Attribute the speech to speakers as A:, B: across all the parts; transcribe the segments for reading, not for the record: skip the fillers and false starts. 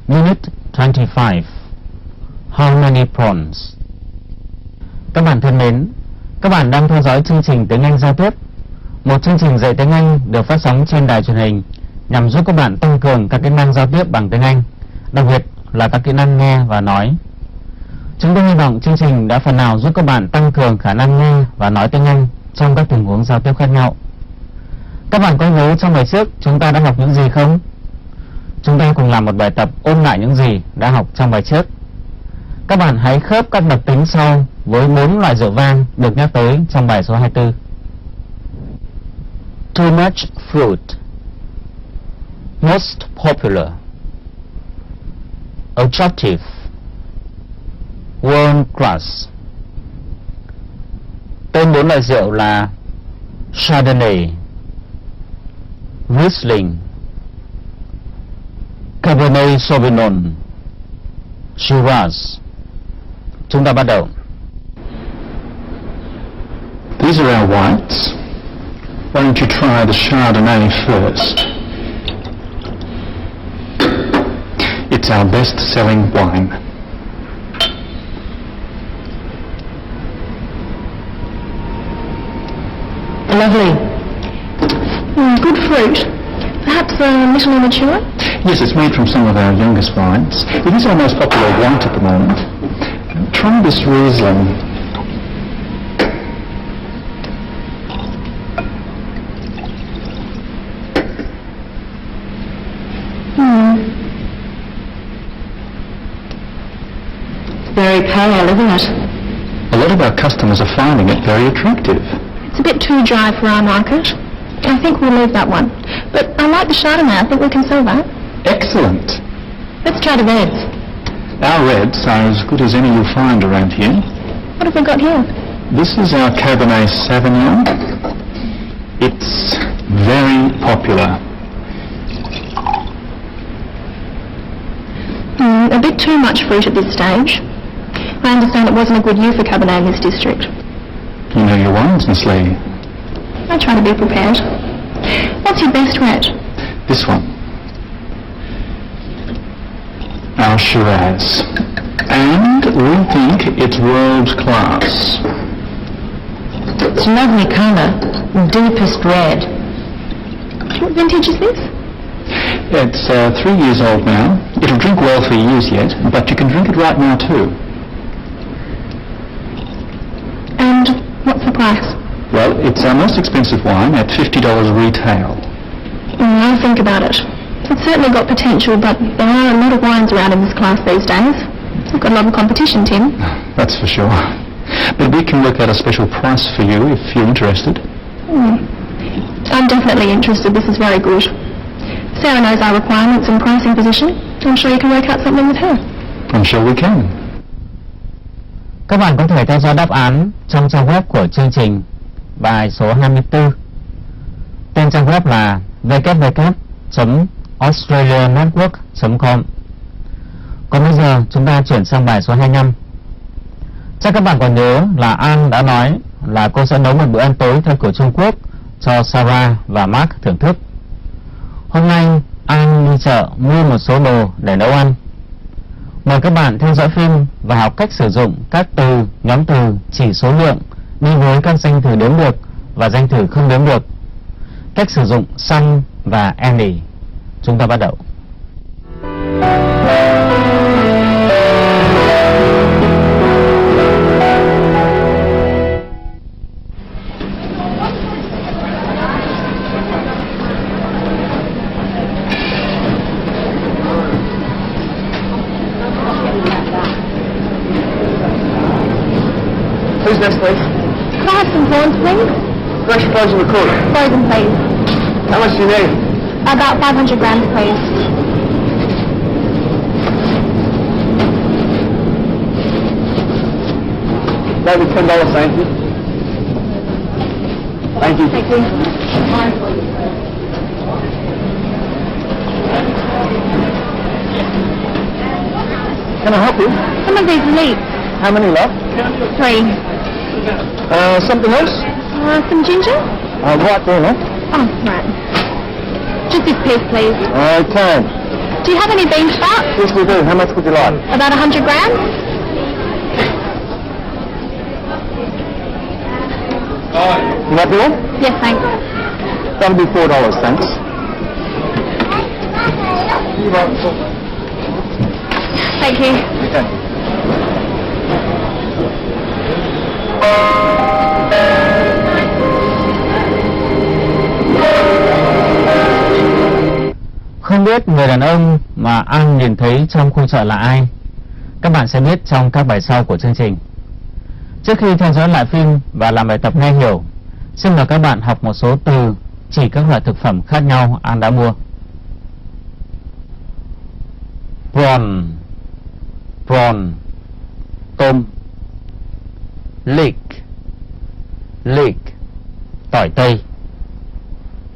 A: Unit 25. How many prawns? Các bạn thân mến, các bạn đang theo dõi chương trình tiếng Anh giao tiếp, một chương trình dạy tiếng Anh được phát sóng trên đài truyền hình nhằm giúp các bạn tăng cường các kỹ năng giao tiếp bằng tiếng Anh, đặc biệt là các kỹ năng nghe và nói. Chúng tôi hy vọng chương trình đã phần nào giúp các bạn tăng cường khả năng nghe và nói tiếng Anh trong các tình huống giao tiếp khác nhau. Các bạn có nhớ trong bài trước chúng ta đã học những gì không? Chúng ta cùng làm một bài tập ôn lại những gì đã học trong bài trước. Các bạn hãy khớp các đặc tính sau với 4 loại rượu vang được nhắc tới trong bài số 24. Too much fruit. Most popular. Attractive. World class. Tên 4 loại rượu là Chardonnay, Riesling, Cabernet Sauvignon, Shiraz. Chúng ta bắt đầu.
B: These are our whites. Why don't you try the Chardonnay first? It's our best-selling wine.
C: Lovely. Good fruit. Perhaps a little immature?
B: Yes, it's made from some of our youngest vines. It is our most popular white at the moment. Try this Riesling.
C: Very pale, isn't it?
B: A lot of our customers are finding it very attractive.
C: It's a bit too dry for our market. I think we'll leave that one. But I like the Chardonnay. I think we can sell that.
B: Excellent.
C: Let's try the reds.
B: Our reds are as good as any you'll find around here.
C: What have we got here?
B: This is our Cabernet Sauvignon. It's very popular.
C: A bit too much fruit at this stage. I understand it wasn't a good year for Cabernet in this district.
B: You know your wines, Miss Lee.
C: I try to be prepared. What's your best red?
B: This one. Our Shiraz. And we think it's world class.
C: It's lovely colour. Deepest red. What vintage is this?
B: It's 3 years old now. It'll drink well for years yet, but you can drink it right now too.
C: And what's the price?
B: Well, it's our most expensive wine at $50 retail.
C: I'll think about it. It's certainly got potential, but there are a lot of wines around in this class these days. We've got a lot of competition, Tim.
B: That's for sure. But we can work out a special price for you if you're interested.
C: I'm definitely interested. This is very good. Sarah knows our requirements and pricing position. I'm sure you can work out something with her.
B: I'm sure we can.
A: Các bạn có thể theo dõi đáp án trong trang web của chương trình bài số 24. Tên trang web là www.australianetwork.com. Còn bây giờ chúng ta chuyển sang bài số 25. Chắc các bạn còn nhớ là An đã nói là cô sẽ nấu một bữa ăn tối theo kiểu Trung Quốc cho Sarah và Mark thưởng thức. Hôm nay An đi chợ mua một số đồ để nấu ăn. Mời các bạn theo dõi phim và học cách sử dụng các từ, nhóm từ, chỉ số lượng đi với các danh từ đếm được và danh từ không đếm được. Cách sử dụng some và any. Chúng ta bắt đầu.
D: Who's next, please?
C: Can I have some prawns, please?
D: Fresh, frozen, or cooked?
C: Frozen, please.
D: How much do you need?
C: About 500 grams, please.
D: Maybe $10, thank you. Thank you.
C: Thank you.
D: Can I help you?
C: Some of these leeks.
D: How many left?
C: 3.
D: Something else?
C: Some ginger?
D: Right there, huh?
C: Oh, right. Just this piece, please.
D: Okay.
C: Do you have any beef stock?
D: Yes, we do. How much would you like?
C: About 100 grams?
D: You want more?
C: Yes, thanks.
D: That'll be $4, thanks.
C: Thank you.
D: Okay.
A: Không biết người đàn ông mà An nhìn thấy trong khu chợ là ai? Các bạn sẽ biết trong các bài sau của chương trình. Trước khi theo dõi lại phim và làm bài tập nghe hiểu, xin mời các bạn học một số từ chỉ các loại thực phẩm khác nhau An đã mua. Prawn, prawn, tôm. Leek, leek, tỏi tây.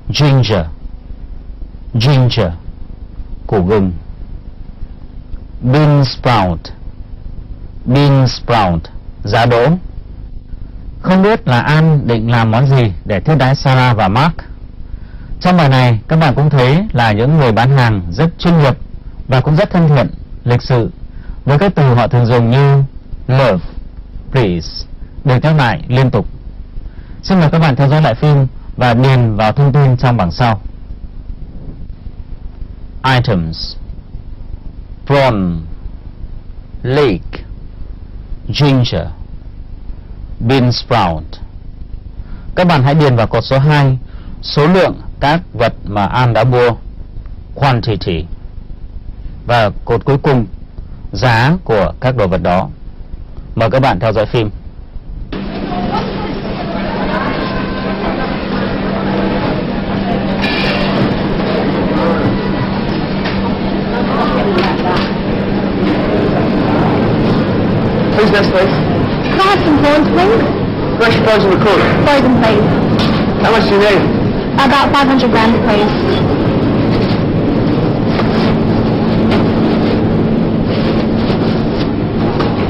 A: Ginger, ginger, củ gừng. Bean sprout, bean sprout, giá đỗ. Không biết là An định làm món gì để thiết đãi Sarah và Mark. Trong bài này các bạn cũng thấy là những người bán hàng rất chuyên nghiệp và cũng rất thân thiện, lịch sự, với các từ họ thường dùng như love, please được nhắc lại liên tục. Xin mời các bạn theo dõi lại phim và điền vào thông tin trong bảng sau. Items: prawn, leek, ginger, bean sprout. Các bạn hãy điền vào cột số 2 số lượng các vật mà An đã mua, quantity, và cột cuối cùng giá của các đồ vật đó. Mời các bạn theo dõi phim.
D: Who's next, please?
C: Can I have some prawns, please?
D: Fresh, frozen, or cooked?
C: Frozen, please.
D: How much do you need?
C: About 500 grams, please.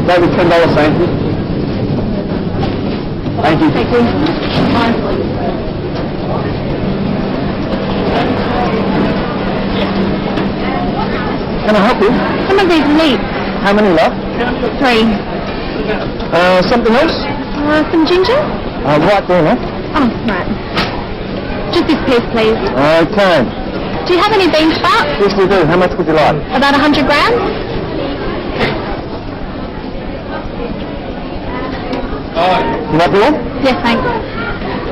D: That'll be $10, thank you. Thank you.
C: Thank you.
D: Can I help you?
C: Some of these meat.
D: How many left?
C: 3.
D: Something else?
C: Some ginger?
D: Right there, huh?
C: Oh, right. Just this piece, please.
D: Okay.
C: Do you have any beef stock?
D: Yes, we do. How much would you like?
C: About 100 grams?
D: You want more?
C: Yes, thanks.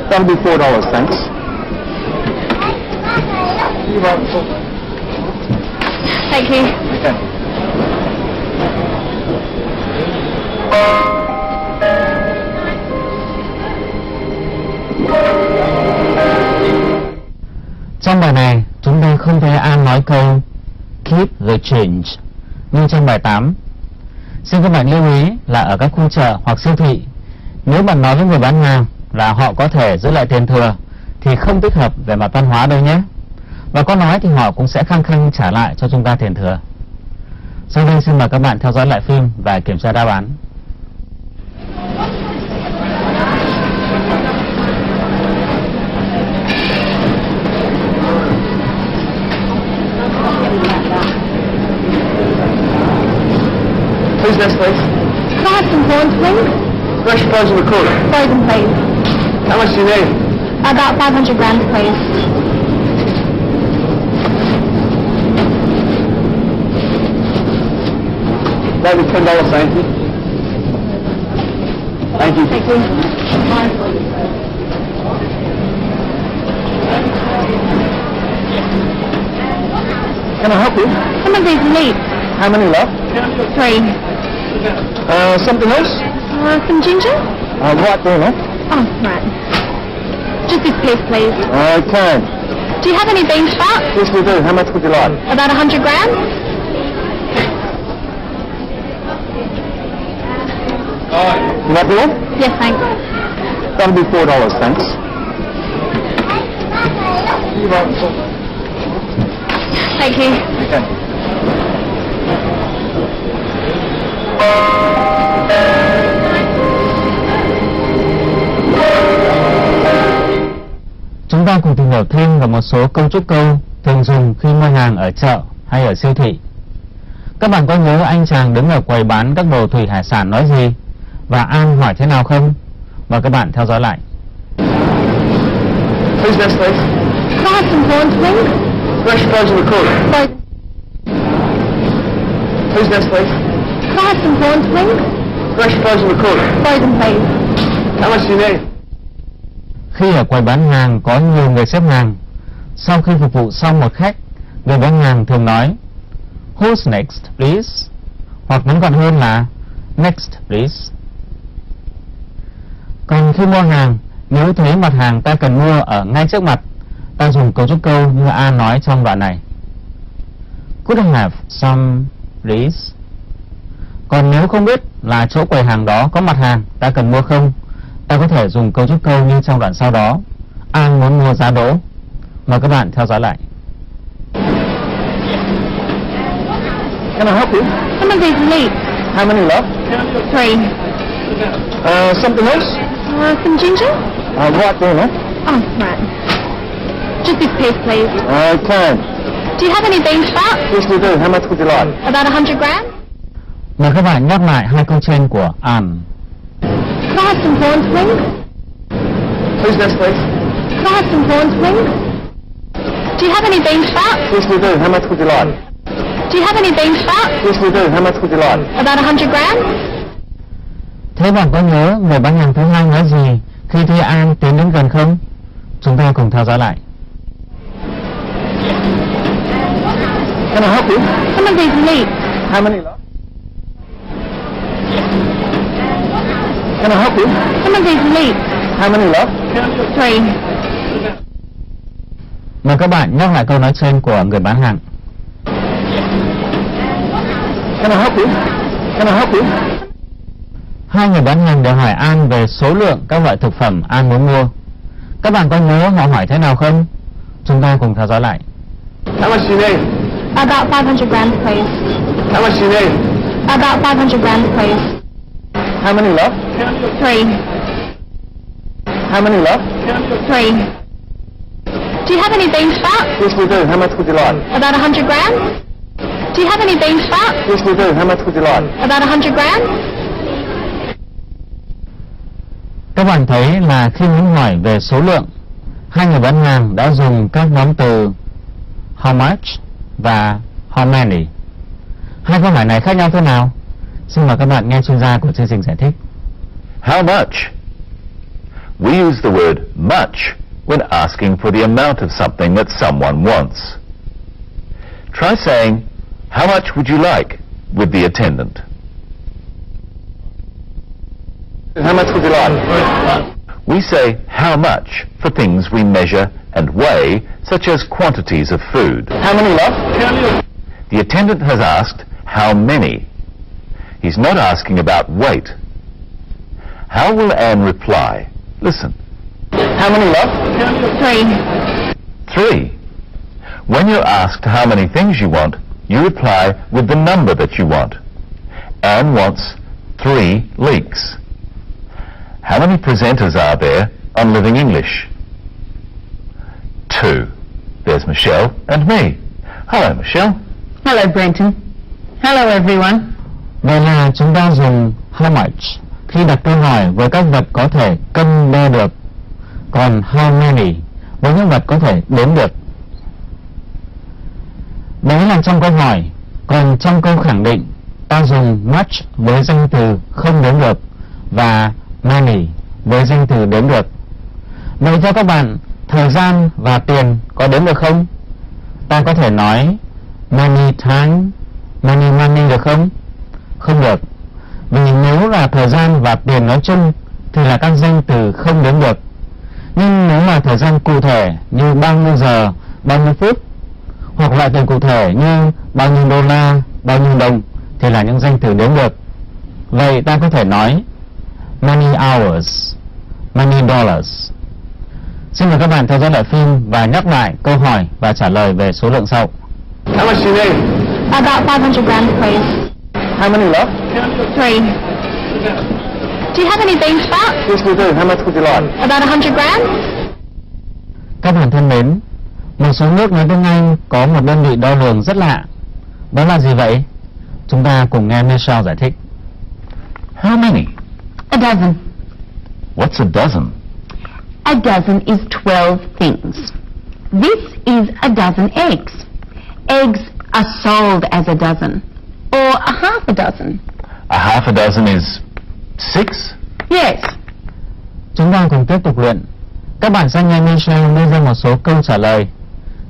D: That'll be $4, thanks.
C: Thank you.
D: Okay.
A: Trong bài này chúng ta không thấy An nói câu keep the change như trong bài 8. Xin các bạn lưu ý là ở các khu chợ hoặc siêu thị, nếu bạn nói với người bán hàng là họ có thể giữ lại tiền thừa thì không thích hợp về mặt văn hóa đâu nhé. Và có nói thì họ cũng sẽ khăng khăng trả lại cho chúng ta tiền thừa. Sau đây xin mời các bạn theo dõi lại phim và kiểm tra đáp án.
D: Who's next, please?
C: Can I have some prawns, please?
D: Fresh, frozen, or cooked?
C: Frozen, please.
D: How much do you need?
C: About 500 grams, please.
D: That'll be $10, thank you. Thank you.
C: Thank you.
D: Can I help you?
C: Some of these meat.
D: How many left?
C: 3.
D: Something else?
C: Some ginger?
D: Right there, huh?
C: Oh, right. Just this piece, please.
D: Okay.
C: Do you have any beef stock?
D: Yes, we do. How much would you like?
C: About 100 grams?
D: You want more?
C: Yes, thanks.
D: That'll be $4, thanks.
C: Thank you.
D: Okay.
A: Chúng ta cùng tìm hiểu thêm về một số câu trúc câu thường dùng khi mua hàng ở chợ hay ở siêu thị. Các bạn có nhớ anh chàng đứng ở quầy bán các đồ thủy hải sản nói gì và An hỏi thế nào không? Mời các bạn theo dõi lại.
D: Who's next, please?
C: Can I have some prawns, please?
D: Fresh frozen or cooked?
C: Frozen.
D: Who's next, please?
C: Can I have some prawns, please?
D: Fresh frozen or cooked?
C: Frozen, please.
D: How much do you need?
A: Khi ở quầy bán hàng có nhiều người xếp hàng, sau khi phục vụ xong một khách, người bán hàng thường nói Who's next, please? Hoặc ngắn gọn hơn là Next, please. Còn khi mua hàng, nếu thấy mặt hàng ta cần mua ở ngay trước mặt, ta dùng cấu trúc câu như An nói trong đoạn này. Could I have some, please? Còn nếu không biết là chỗ quầy hàng đó có mặt hàng ta cần mua không, ta có thể dùng cấu trúc câu như trong đoạn sau đó. An muốn mua giá đỗ. Mời các bạn theo dõi lại.
D: Can I help you?
C: Some of these meats.
D: How many left?
C: 3.
D: Something else?
C: Some ginger?
D: Right there, huh?
C: Oh, right. Just this piece, please.
D: Okay.
C: Do you have any beef fat?
D: Yes, we do. How much would you like?
C: About 100 grams?
A: Mời các bạn nhắc lại hai câu trên của An.
C: Can I have some prawns, please?
D: Who's next, please?
C: Can I have some prawns, please? Do you have any beef fat?
D: Yes, we do. How much would you like?
C: Do you have any beef fat?
D: Yes, we do. How much would you like?
C: About 100 grams?
A: Thế bạn có nhớ người bán hàng thứ hai nói gì khi thấy An tiến đến gần không? Chúng ta cùng theo dõi lại.
D: Can I help you?
C: Some of these meats.
D: How many left? Can I help you?
C: Some of these meats.
D: How many left?
C: 3.
A: Mời các bạn nhắc lại câu nói trên của người bán hàng.
D: Can I help you? Can I help you?
A: Hai người bán hàng đều hỏi An về số lượng các loại thực phẩm An muốn mua. Các bạn có nhớ họ hỏi thế nào không? Chúng ta cùng theo dõi lại.
D: How much do you need?
C: About 500 grams, please.
D: How much do you need?
C: About 500 grams, please.
D: How many left?
C: 3.
D: How many left?
C: 3. Do you have any beef fat?
D: Yes, we do. How much would you like?
C: About 100 grams? Do you have any beef fat?
D: Yes, we do. How much would you like?
C: About 100 grams?
A: Các bạn thấy là khi muốn hỏi về số lượng, hai người bán hàng đã dùng các nhóm từ how much và how many. Hai câu hỏi này khác nhau thế nào? Xin mời các bạn nghe chuyên gia của chương trình giải thích.
E: How much? We use the word much when asking for the amount of something that someone wants. Try saying, how much would you like, with the attendant.
D: How much would you like?
E: We say how much for things we measure and weigh, such as quantities of food.
D: How many left?
E: The attendant has asked how many. He's not asking about weight. How will Anne reply? Listen.
D: How many left?
C: 3.
E: 3. When you're asked how many things you want, you reply with the number that you want. Anne wants 3 leeks. How many presenters are there on Living English? 2. There's Michelle and me. Hello, Michelle.
A: Hello, Brenton. Hello, everyone. Vậy là chúng ta dùng how much khi đặt câu hỏi với các vật có thể cân đo được, còn how many với những vật có thể đếm được. Đấy là trong câu hỏi. Còn trong câu khẳng định, ta dùng much với danh từ không đếm được và many với danh từ đếm được. Vậy theo các bạn, thời gian và tiền có đếm được không? Ta có thể nói many time, many money được không? Không được. Vì nếu là thời gian và tiền nói chung thì là các danh từ không đếm được. Nhưng nếu là thời gian cụ thể như bao nhiêu giờ, bao nhiêu phút, hoặc loại tiền cụ thể như bao nhiêu đô la, bao nhiêu đồng thì là những danh từ đếm được. Vậy ta có thể nói many hours, many dollars. Xin mời các bạn theo dõi lại phim và nhắc lại câu hỏi và trả lời về số lượng sau.
D: How much do you need?
C: About 500 grams, please.
D: How many left?
C: 3. Do you have any beef fat?
D: Yes, we do. How much would you like?
C: About 100 grams?
A: Các bạn thân mến, một số nước nói tiếng Anh có một đơn vị đo lường rất lạ, Đó là gì vậy? Chúng ta cùng nghe Michelle giải thích.
E: How many?
F: A dozen.
E: What's a dozen?
F: A dozen is 12 things. This is a dozen eggs. Eggs are sold as a dozen, or a half a dozen.
E: A half a dozen is 6?
F: Yes.
A: Chúng ta cùng tiếp tục luyện. Các bạn sẽ nghe Michelle đưa ra một số câu trả lời.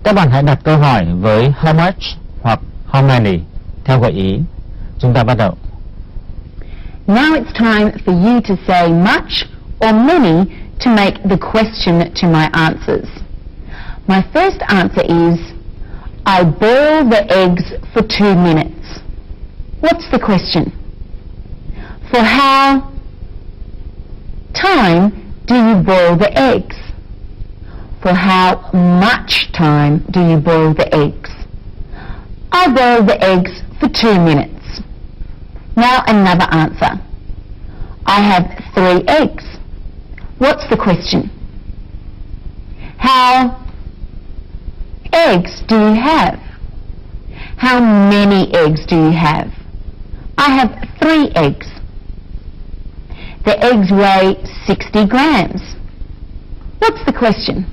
A: Các bạn hãy đặt câu hỏi với how much hoặc how many theo gợi ý. Chúng ta bắt đầu.
F: Now it's time for you to say much or many to make the question to my answers. My first answer is, I boil the eggs for 2 minutes. What's the question? For how time do you boil the eggs? For how much time do you boil the eggs? I boil the eggs for 2 minutes. Now another answer. I have 3 eggs. What's the question? How eggs do you have? How many eggs do you have? I have 3 eggs. The eggs weigh 60 grams. What's the question?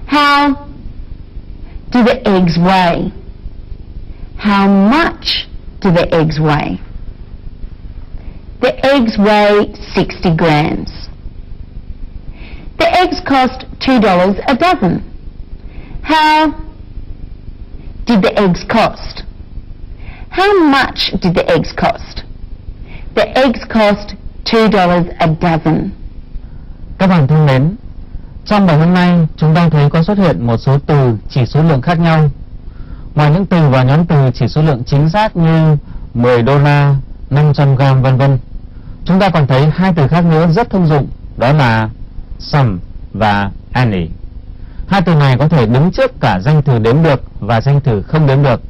F: How do the eggs weigh? How much do the eggs weigh? The eggs weigh 60 grams. The eggs cost $2 a dozen. How did the eggs cost? How much did the eggs cost? The eggs cost $2 a dozen.
A: Các bạn thân mến, trong bài hôm nay chúng ta thấy có xuất hiện một số từ chỉ số lượng khác nhau. Ngoài những từ và nhóm từ chỉ số lượng chính xác như $10, 500 gram vân vân, chúng ta còn thấy 2 từ khác nữa rất thông dụng, đó là some và any. 2 từ này có thể đứng trước cả danh từ đếm được và danh từ không đếm được.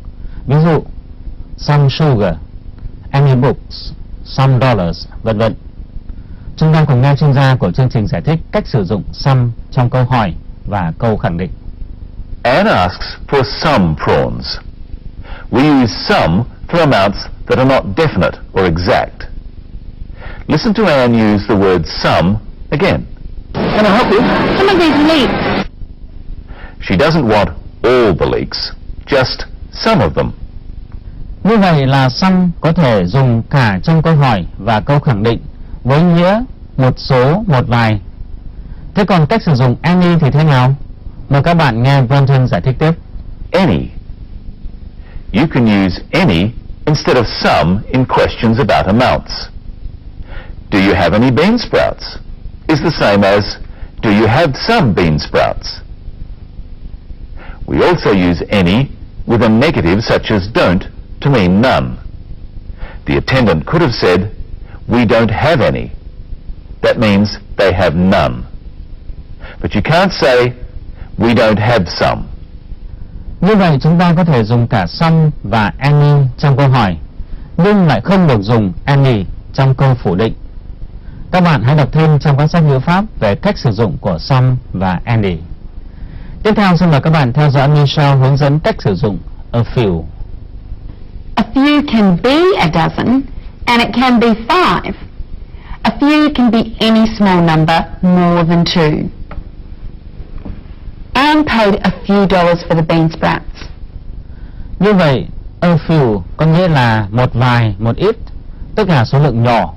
A: Ví dụ some sugar, any books, some dollars, vân vân. Chúng ta cùng nghe chuyên gia của chương trình giải thích cách sử dụng some trong câu hỏi và câu khẳng định.
E: Anne asks for some prawns. We use some for amounts that are not definite or exact. Listen to Anne use the word some again.
D: Can I help you?
F: Some of these leeks.
E: She doesn't want all the leeks, just some of them.
A: Như vậy là some có thể dùng cả trong câu hỏi và câu khẳng định với nghĩa một số, một vài. Thế còn cách sử dụng any thì thế nào? Mời các bạn nghe Brenton giải thích tiếp.
E: Any. You can use any instead of some in questions about amounts. Do you have any bean sprouts? Is the same as, do you have some bean sprouts? We also use any with a negative such as don't to mean none. The attendant could have said, we don't have any. That means they have none. But you can't say, we don't have some.
A: Như vậy chúng ta có thể dùng cả some và any trong câu hỏi, nhưng lại không được dùng any trong câu phủ định. Các bạn hãy đọc thêm trong các sách ngữ pháp về cách sử dụng của some và any. Tiếp theo xin mời các bạn theo dõi Michelle hướng dẫn cách sử dụng a few.
F: A few can be a dozen, and it can be 5. A few can be any small number more than 2. Anne paid a few dollars for the bean sprouts.
A: Như vậy, a few có nghĩa là một vài, một ít, tức là số lượng nhỏ.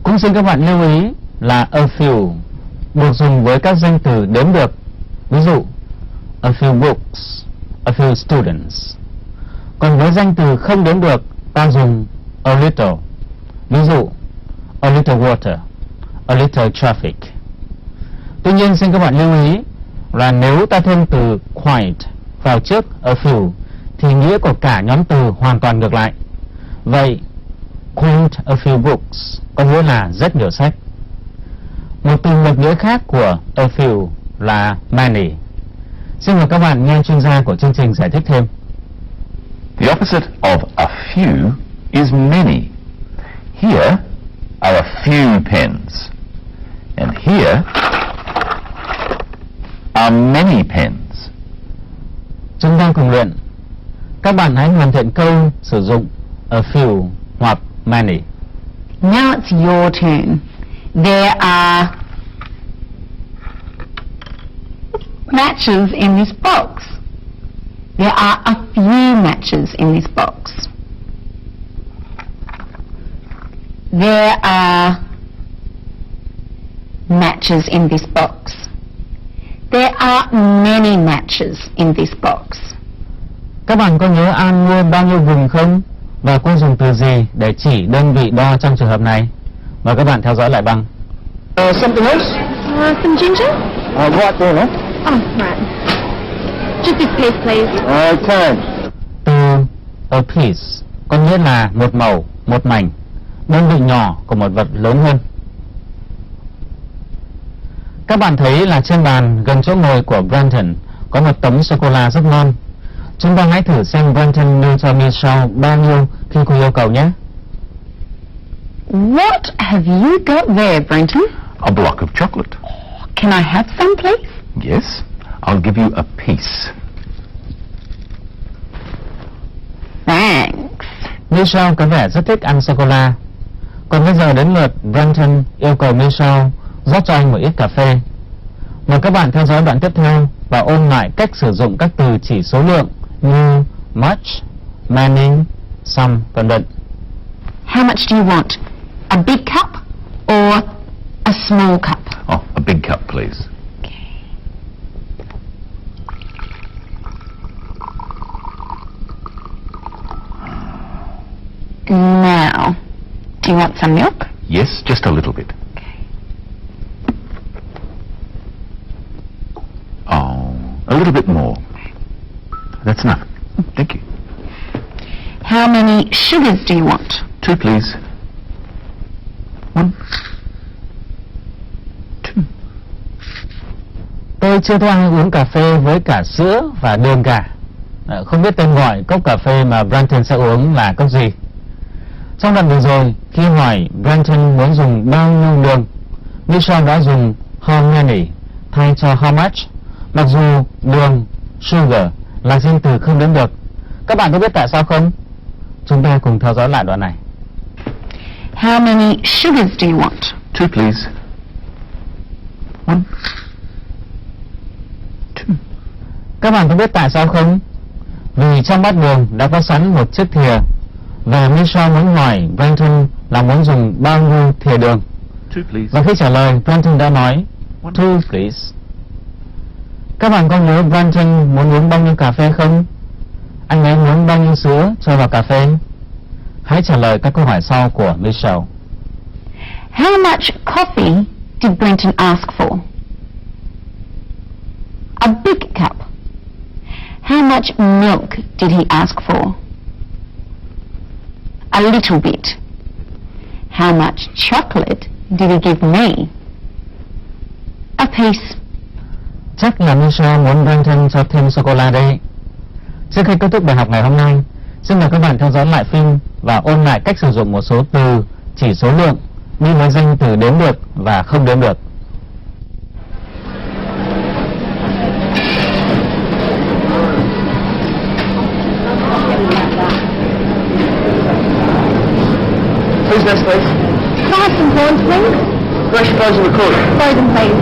A: Cũng xin các bạn lưu ý là a few được dùng với các danh từ đếm được. Ví dụ, a few books, a few students. Còn với danh từ không đếm được, ta dùng a little. Ví dụ, a little water, a little traffic. Tuy nhiên xin các bạn lưu ý là nếu ta thêm từ quite vào trước a few thì nghĩa của cả nhóm từ hoàn toàn ngược lại. Vậy, quite a few books có nghĩa là rất nhiều sách. Một từ ngược nghĩa khác của a few là many. Xin mời các bạn nghe chuyên gia của chương trình giải thích thêm.
E: The opposite of a few is many. Here are a few pens. And here are many pens.
A: Chúng ta cùng luyện. Các bạn hãy hoàn thiện câu sử dụng a few hoặc many.
F: Now it's your turn. There are matches in this box. There are a few matches in this box. There are matches in this box. There are many matches in this box.
A: Các bạn có nhớ An mua bao nhiêu gừng không? Và cô dùng từ gì để chỉ đơn vị đo trong trường hợp này? Mời các bạn theo dõi lại bằng
D: Something else?
C: Some ginger?
D: Right there, no?
C: Oh, right. Just this piece, please.
D: Okay.
A: từ a piece có nghĩa là một mẩu, một mảnh, đơn vị nhỏ của một vật lớn hơn. Các bạn thấy là trên bàn gần chỗ ngồi của Brenton có một tấm sô-cô-la rất ngon. Chúng ta hãy thử xem Brenton đưa cho Michelle bao nhiêu khi cô yêu cầu nhé.
F: What have you got there, Brenton?
E: A block of chocolate.
F: Can I have some, please?
E: Yes, I'll give you a piece.
F: Thanks.
A: Michelle có vẻ rất thích ăn sô-cô-la. Còn bây giờ đến lượt Brenton yêu cầu Michelle rót cho anh một ít cà phê. Mời các bạn theo dõi đoạn tiếp theo và ôn lại cách sử dụng các từ chỉ số lượng như much, many, some, vân vân.
F: How much do you want? A big cup or a small cup?
E: Oh, a big cup, please.
F: Now, do you want some milk?
E: Yes, just a little bit. Oh, a little bit more. That's enough. Thank you.
F: How many sugars do you want?
E: 2, please. 1, 2.
A: Tôi chưa thấy ai uống cà phê với cả sữa và đường cả. Không biết tên gọi cốc cà phê mà Brenton sẽ uống là cốc gì. Trong đoạn vừa rồi, khi hỏi Brenton muốn dùng bao nhiêu đường, Michelle đã dùng how many thay cho how much. Mặc dù đường, sugar là danh từ không đếm được. Các bạn có biết tại sao không? Chúng ta cùng theo dõi lại đoạn này.
F: How many sugars do you want?
E: 2, please. 1, 2.
A: Các bạn có biết tại sao không? Vì trong bát đường đã có sẵn một chiếc thìa và Michelle muốn hỏi Brenton là muốn dùng bao nhiêu thìa đường.
E: 2, please.
A: Và khi trả lời, Brenton đã nói 2, please. Các bạn có nhớ Brenton muốn uống bao nhiêu cà phê không? Anh ấy muốn bao nhiêu sữa cho vào cà phê? Hãy trả lời các câu hỏi sau của Michelle.
F: How much coffee did Brenton ask for? A big cup. How much milk did he ask for? A little bit. How much chocolate did he give me? A piece.
A: Chắc là Michelle muốn Brenton cho thêm sô-cô-la đây. Trước khi kết thúc bài học ngày hôm nay, xin mời các bạn theo dõi lại phim và ôn lại cách sử dụng một số từ chỉ số lượng đi với danh từ đếm được và không đếm được.
D: Who's next, please?
C: Can I have some prawns, please?
D: Fresh, frozen, or cooked?
C: Frozen, please.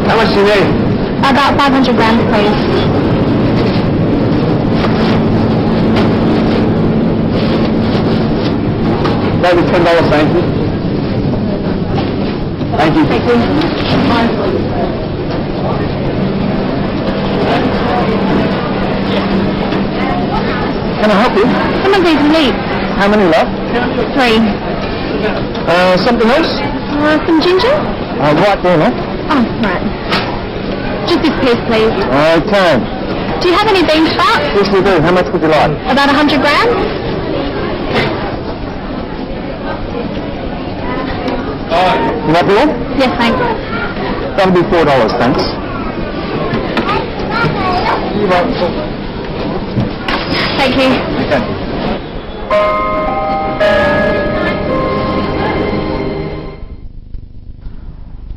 D: How much do you need?
C: About 500 grams, please.
D: Maybe $10, thank you. Thank you.
C: Thank you.
D: Can I help you?
C: Some of these meats.
D: How many left?
C: 3.
D: Something else?
C: Some ginger?
D: Right there, no?
C: Oh, right. Just this piece, please.
D: Okay.
C: Do you have any bean sprouts?
D: Yes, we do. How much would you like?
C: About 100 grams?
D: You happy one?
C: Yes, thanks.
D: That'll be $4, thanks. You're welcome.
C: Thank you.
D: Okay.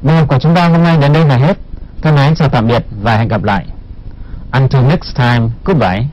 A: Bài học của chúng ta hôm nay đến đây là hết. Thân ái chào tạm biệt và hẹn gặp lại. Until next time, goodbye.